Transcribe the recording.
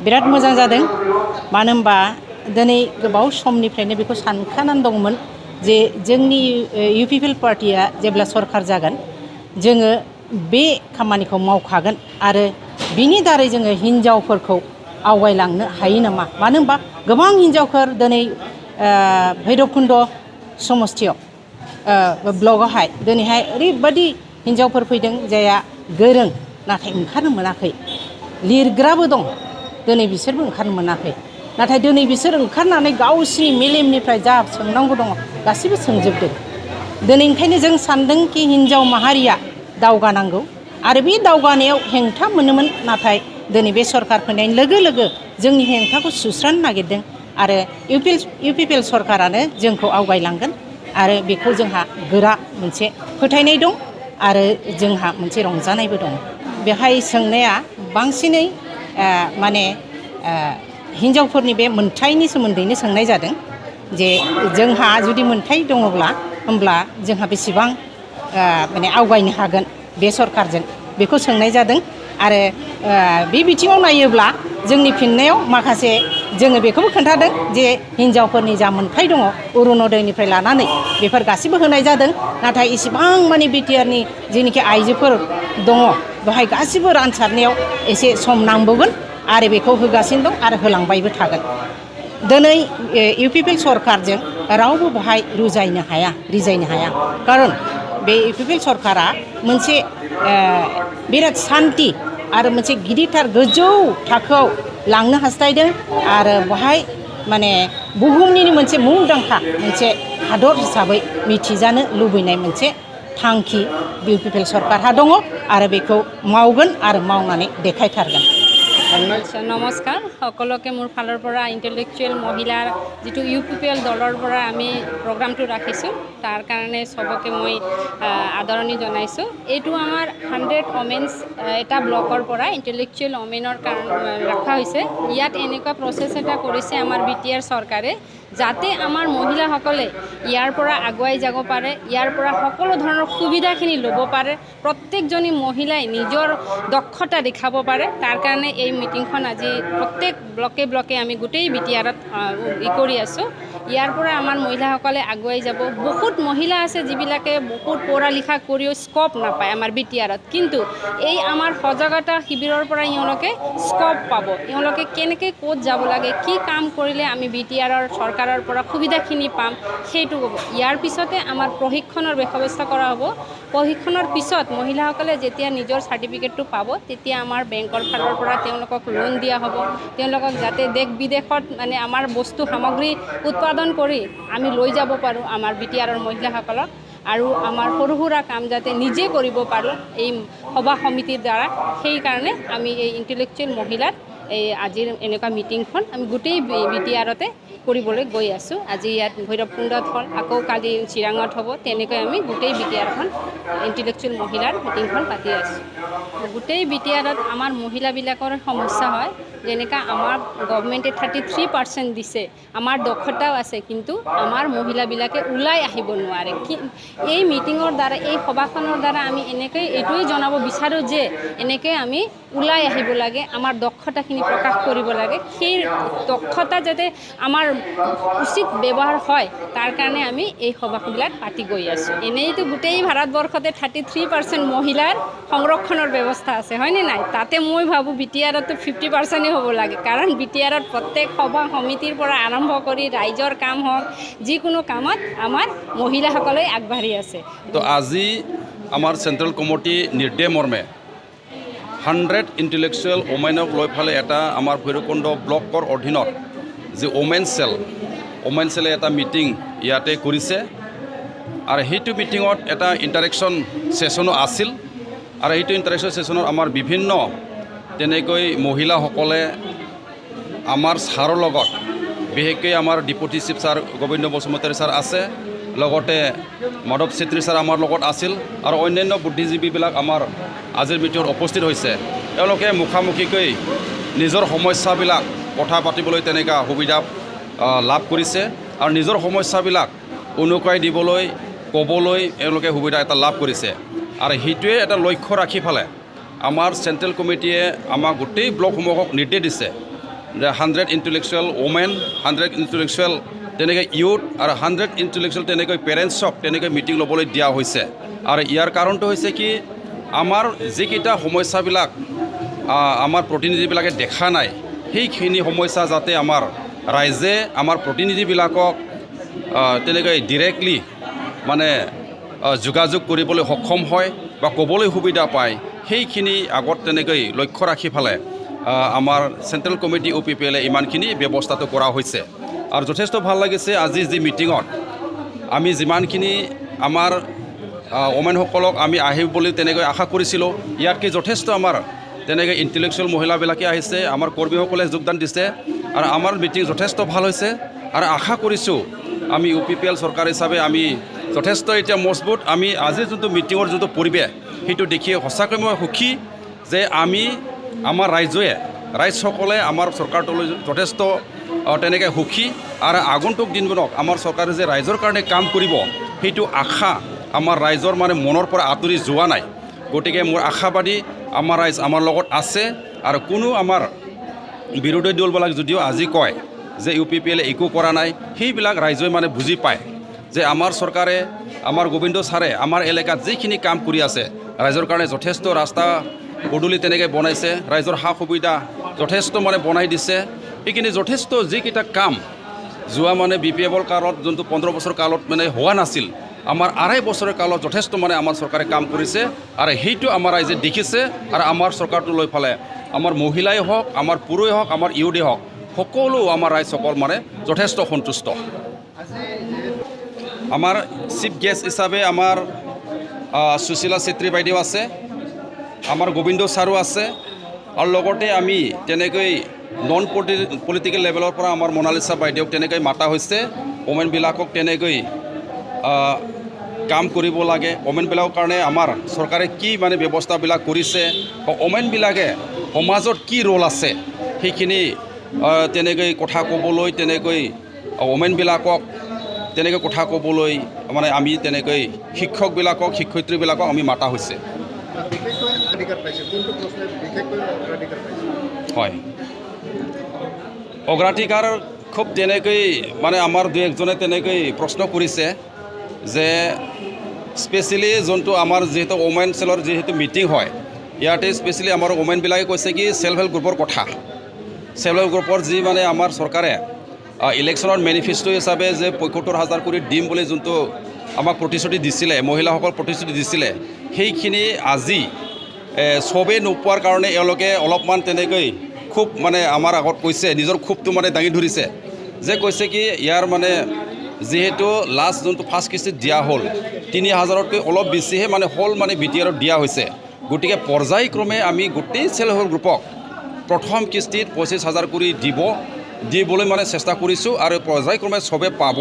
बिराद मोजां जादों मानो होनबा दिनै गोबाव समनिफ्रायनो बेखौ सानखानानै दंमोन जे जोंनि इउपिपिएल पार्टिया जेब्ला सरकार जागोन जोङो बे खामानिखौ मावखागोन आरो बिनि दारै जोङो हिनजावफोरखौ आवगायलांनो हायो नामा मानो होनबा गोबां हिनजावफोर दिनै भैरबकुन्द समस्थियाव ब्लकआवहाय दिनैहाय ओरैबायदि हिनजावफोर फैदों जायहा गोरों नाथाय ओंखारनो मोनाखै लिरग्राबो दं दिनै बिसोरबो ओंखारनो मोनाखै नाथाय दिनै बिसोर ओंखारनानै गावसिनि मेलेमनिफ्राय जा सोंनांगौ दङ गासिबो सोंजोबदों दिनै ओंखायनो जों सानदों कि हिनजाव माहारिया दावगानांगौ आरो बे दावगानायाव हेंथा मोनोमोन नाथाय दिनै बे सरकार फैनाय लोगो लोगो जोंनि हेंथाखौ सुस्रांनो नागिरदों आरो इउपिपिएल सरकारानो जोंखौ आवगायलांगोन आरो बेखौ जोंहा गोरा मोनसे फोथायनाय दं आरो जोंहा मोनसे रंजानायबो दं बेहाय सोंनाया बांसिनै माने हिनजावफोरनि बे मोनथायनि सोमोन्दैनो सोंनाय जादों जे जोंहा जुदि मोनथाय दङब्ला होमब्ला जोंहा बेसेबां माने आवगायनो हागोन बे सरकारजों बेखौ सोंनाय जादों आरो बे बिथिङाव नायोब्ला जोंनि फिननायाव माखासे जोङो बेखौबो खोन्थादों जे हिनजावफोरनि जा मोनथाय दङ अरुणदयनिफ्राय लानानै बेफोर गासिबो होनाय जादों नाथाय इसेबां माने बिटिआरनि जेनोखि आइजोफोर दङ बेहाय गासिबो रानसारनायाव एसे सम नांबावगोन आरो बेखौ होगासिनो दं आरो होलांबायबो थागोन दिनै इउपिपिएल सरकारजों रावबो बाहाय रिजायनो हाया खारन बे इउपिपिएल सरकारा मोनसे बिराद सान्थि आरो मोनसे गिदिरथार गोजौ थाखोआव लांनो हास्थायदों आरो बाहाय माने बुहुमनिनो मोनसे मुंदांखा मोनसे हादर हिसाबै मिथिजानो लुबैनाय मोनसे थांखि इउपिपिएल सरकारहा दङ आरो बेखौ मावगोन आरो मावनानै देखायथारगोन नमस्कार সকলোকে মোৰ ফালৰ পৰা ইণ্টেলেকচুৱেল মহিলাৰ যিটো ইউপিপিএল দলৰ পৰা আমি প্ৰগ্ৰামটো ৰাখিছোঁ তাৰ কাৰণে সবকে মই আদৰণি জনাইছোঁ এইটো আমাৰ 100 ওমেন্স এটা ব্লকৰ পৰা ইণ্টেলেকচুৱেল ওমেনৰ কাৰণে ৰাখা হৈছে ইয়াত এনেকুৱা প্ৰচেছ এটা কৰিছে আমাৰ বিটিআৰ চৰকাৰে যাতে আমাৰ মহিলাসকলে ইয়াৰ পৰা আগুৱাই যাব পাৰে ইয়াৰ পৰা সকলো ধৰণৰ সুবিধাখিনি ল'ব পাৰে প্ৰত্যেকজনী মহিলাই নিজৰ দক্ষতা দেখাব পাৰে তাৰ কাৰণে এই মিটিংখন আজি প্ৰত্যেক ব্লকে আমি গোটেই বিটিআৰত কৰি আছোঁ ইয়াৰ পৰা আমাৰ মহিলাসকলে আগুৱাই যাব বহুত মহিলা আছে যিবিলাকে বহুত পঢ়া লিখা কৰিও স্কোপ নাপায় আমাৰ বিটিআৰত কিন্তু এই আমাৰ সজাগতা শিবিৰৰ পৰা ইহঁলোকে স্কোপ পাব ইহঁলোকে কেনেকৈ ক'ত যাব লাগে কি কাম কৰিলে আমি বিটিআৰৰ চৰকাৰৰ পৰা সুবিধাখিনি পাম সেইটো ক'ব ইয়াৰ পিছতে আমাৰ প্ৰশিক্ষণৰ ব্যৱস্থা কৰা হ'ব প্ৰশিক্ষণৰ পিছত মহিলাসকলে যেতিয়া নিজৰ চাৰ্টিফিকেটটো পাব তেতিয়া আমাৰ বেংকৰ ফালৰ পৰা তেওঁলোকক লোন দিয়া হ'ব তেওঁলোকক যাতে দেশ বিদেশত মানে আমাৰ বস্তু সামগ্ৰী উৎপাদন কৰি আমি লৈ যাব পাৰোঁ আমাৰ বিটিআৰৰ মহিলাসকলক আৰু আমাৰ সৰু সুৰা কাম যাতে নিজে কৰিব পাৰোঁ এই সভা সমিতিৰ দ্বাৰা সেইকাৰণে আমি এই ইণ্টেলেকচুৱেল মহিলাৰ এই আজিৰ এনেকুৱা মিটিংখন আমি গোটেই বিটিআৰতে কৰিবলৈ গৈ আছোঁ আজি ইয়াত ভৈৰৱকুণ্ডত হ'ল আকৌ কালি চিৰাঙত হ'ব তেনেকৈ আমি গোটেই বিটিআৰখন ইণ্টেলেকচুৱেল মহিলাৰ মিটিংখন পাতি আছোঁ গোটেই বিটিআৰত আমাৰ মহিলাবিলাকৰ সমস্যা হয় যেনেকৈ আমাৰ গভৰ্ণমেণ্টে 33% দিছে আমাৰ দক্ষতাও আছে কিন্তু আমাৰ মহিলাবিলাকে ওলাই আহিব নোৱাৰে এই মিটিঙৰ দ্বাৰা এই সভাখনৰ দ্বাৰা আমি এনেকৈ এইটোৱেই জনাব বিচাৰোঁ যে এনেকৈ আমি ওলাই আহিব লাগে আমাৰ দক্ষতাখিনি প্ৰকাশ কৰিব লাগে সেই দক্ষতা যাতে আমাৰ উচিত ব্যৱহাৰ হয় তাৰ কাৰণে আমি এই সভাবিলাক পাতি গৈ আছোঁ এনেইতো গোটেই ভাৰতবৰ্ষতে 33% মহিলাৰ সংৰক্ষণৰ ব্যৱস্থা আছে হয়নে নাই তাতে মই ভাবোঁ বিটিআৰতো 50%ই হ'ব লাগে কাৰণ বিটিআৰত প্ৰত্যেক সভা সমিতিৰ পৰা আৰম্ভ কৰি ৰাইজৰ কাম হওক যিকোনো কামত আমাৰ মহিলাসকলে আগবাঢ়ি আছে তো আজি আমাৰ চেণ্ট্ৰেল কমিটি নিৰ্দেশ মৰ্মে 100 ইণ্টেলেকচুৱেল ওমেনক লৈ ফালে এটা আমাৰ ভৈৰৱকুণ্ড ব্লকৰ অধীনত যে ওমেন চেলে এটা মিটিং ইয়াতে কৰিছে আৰু সেইটো মিটিঙত এটা ইণ্টাৰেকশ্যন ছেশ্যনো আছিল আৰু সেইটো ইণ্টাৰেকশ্যন ছেশ্যনত আমাৰ বিভিন্ন তেনেকৈ মহিলাসকলে আমাৰ ছাৰৰ লগত বিশেষকৈ আমাৰ deputy chief sir Gobinda Basumatary sir আছে লগতে মাধৱ চেত্ৰী ছাৰ আমাৰ লগত আছিল আৰু অন্যান্য বুদ্ধিজীৱীবিলাক আমাৰ আজিৰ মিটিঙত উপস্থিত হৈছে তেওঁলোকে মুখামুখিকৈ নিজৰ সমস্যাবিলাক কথা পাতিবলৈ তেনেকুৱা সুবিধা লাভ কৰিছে আৰু নিজৰ সমস্যাবিলাক উনুকাই দিবলৈ ক'বলৈ এওঁলোকে সুবিধা এটা লাভ কৰিছে আৰু সেইটোৱে এটা লক্ষ্য ৰাখি ফালে আমাৰ চেণ্ট্ৰেল কমিটিয়ে আমাক গোটেই ব্লকসমূহক নিৰ্দেশ দিছে 100 ইণ্টেলেকচুৱেল ওমেন 100 ইণ্টেলেকচুৱেল তেনেকৈ ইউথ আৰু 100 ইণ্টেলেকচুৱেল তেনেকৈ পেৰেণ্টছক তেনেকৈ মিটিং ল'বলৈ দিয়া হৈছে আৰু ইয়াৰ কাৰণটো হৈছে কি আমাৰ যিকেইটা সমস্যাবিলাক আমাৰ প্ৰতিনিধিবিলাকে দেখা নাই সেইখিনি সমস্যা যাতে আমাৰ ৰাইজে আমাৰ প্ৰতিনিধিবিলাকক তেনেকৈ ডিৰেক্টলি মানে যোগাযোগ কৰিবলৈ সক্ষম হয় বা ক'বলৈ সুবিধা পায় সেইখিনি আগত তেনেকৈ লক্ষ্য ৰাখি পেলাই আমাৰ চেণ্ট্ৰেল কমিটি UPPL ইমানখিনি ব্যৱস্থাটো কৰা হৈছে আৰু যথেষ্ট ভাল লাগিছে আজি যি মিটিঙত আমি যিমানখিনি আমাৰ ওমেনসকলক আমি আহিব বুলি তেনেকৈ আশা কৰিছিলোঁ ইয়াতকৈ যথেষ্ট আমাৰ তেনেকৈ ইণ্টেলেকচুৱেল মহিলাবিলাকে আহিছে আমাৰ কৰ্মীসকলে যোগদান দিছে আৰু আমাৰ মিটিং যথেষ্ট ভাল হৈছে আৰু আশা কৰিছোঁ আমি UPPL চৰকাৰ হিচাপে আমি যথেষ্ট এতিয়া মজবুত আমি আজি যোনটো মিটিঙৰ যোনটো পৰিৱেশ সেইটো দেখি সঁচাকৈ মই সুখী যে আমি আমাৰ ৰাইজসকলে আমাৰ চৰকাৰটোলৈ যথেষ্ট তেনেকৈ সুখী আৰু আগন্তুক দিনবোৰত আমাৰ চৰকাৰে যে ৰাইজৰ কাৰণে কাম কৰিব সেইটো আশা আমাৰ ৰাইজৰ মানে মনৰ পৰা আঁতৰি যোৱা নাই গতিকে মোৰ আশাবাদী আমাৰ ৰাইজ আমাৰ লগত আছে আৰু কোনো আমাৰ বিৰোধী দলবিলাক যদিও আজি কয় যে UPPL একো কৰা নাই সেইবিলাক ৰাইজে মানে বুজি পায় যে আমাৰ চৰকাৰে আমাৰ গোবিন্দ ছাৰে আমাৰ এলেকাত যিখিনি কাম কৰি আছে ৰাইজৰ কাৰণে যথেষ্ট ৰাস্তা পদূলি তেনেকৈ বনাইছে ৰাইজৰ সা সুবিধা যথেষ্ট মানে বনাই দিছে সেইখিনি যথেষ্ট যিকেইটা কাম যোৱা মানে BPF কালত যোনটো 15 বছৰ কালত মানে হোৱা নাছিল আমাৰ 2.5 বছৰৰ কালত যথেষ্ট মানে আমাৰ চৰকাৰে কাম কৰিছে আৰু সেইটো আমাৰ ৰাইজে দেখিছে আৰু আমাৰ চৰকাৰটো লৈ ফালে আমাৰ মহিলাই হওক আমাৰ পুৰুষেই হওক আমাৰ ইউথে হওক সকলো আমাৰ ৰাইজসকল মানে যথেষ্ট সন্তুষ্ট আমাৰ চিফ গেষ্ট হিচাপে আমাৰ সুশীলা চেত্ৰী বাইদেউ আছে আমাৰ গোবিন্দ ছাৰো আছে আৰু লগতে আমি তেনেকৈ নন পলিটিকেল লেভেলৰ পৰা আমাৰ মনালিছা বাইদেউক তেনেকৈ মাতা হৈছে ওমেনবিলাকক তেনেকৈ কাম কৰিব লাগে ওমেনবিলাকৰ কাৰণে আমাৰ চৰকাৰে কি মানে ব্যৱস্থাবিলাক কৰিছে বা ওমেনবিলাকে সমাজত কি ৰোল আছে সেইখিনি তেনেকৈ কথা ক'বলৈ তেনেকৈ ওমেনবিলাকক তেনেকৈ কথা ক'বলৈ মানে আমি তেনেকৈ শিক্ষকবিলাকক শিক্ষয়িত্ৰীবিলাকক আমি মাতা হৈছে হয় অগ্ৰাধিকাৰ খুব তেনেকৈ মানে আমাৰ দুই একজনে তেনেকৈ প্ৰশ্ন কৰিছে যে স্পেচিয়েলি যোনটো আমাৰ যিহেতু ওমেন চেলৰ যিহেতু মিটিং হয় ইয়াতে স্পেচিয়েলি আমাৰ ওমেনবিলাকে কৈছে কি সেল্ফ হেল্প গ্ৰুপৰ কথা সেল্ফ হেল্প গ্ৰুপৰ যি মানে আমাৰ চৰকাৰে ইলেকশ্যনৰ মেনিফেষ্টো হিচাপে যে ৭৫,০০০ কোটি দিম বুলি যোনটো আমাক প্ৰতিশ্ৰুতি দিছিলে মহিলাসকল প্ৰতিশ্ৰুতি দিছিলে সেইখিনি আজি চবেই নোপোৱাৰ কাৰণে এওঁলোকে অলপমান তেনেকৈ খুব মানে আমাৰ আগত কৈছে নিজৰ ক্ষোভটো মানে দাঙি ধৰিছে যে কৈছে কি ইয়াৰ মানে যেহেতু লাষ্ট যোনটো ফাৰ্ষ্ট কিস্তিত দিয়া হ'ল ৩,০০০তকৈ অলপ বেছিহে মানে হ'ল মানে BTRত দিয়া হৈছে গতিকে পৰ্যায়ক্ৰমে আমি গোটেই সেল্ফ হেল্প গ্ৰুপক প্ৰথম কিস্তিত ২৫,০০০ কৰি দিবলৈ মানে চেষ্টা কৰিছোঁ আৰু পৰ্যায়ক্ৰমে চবে পাব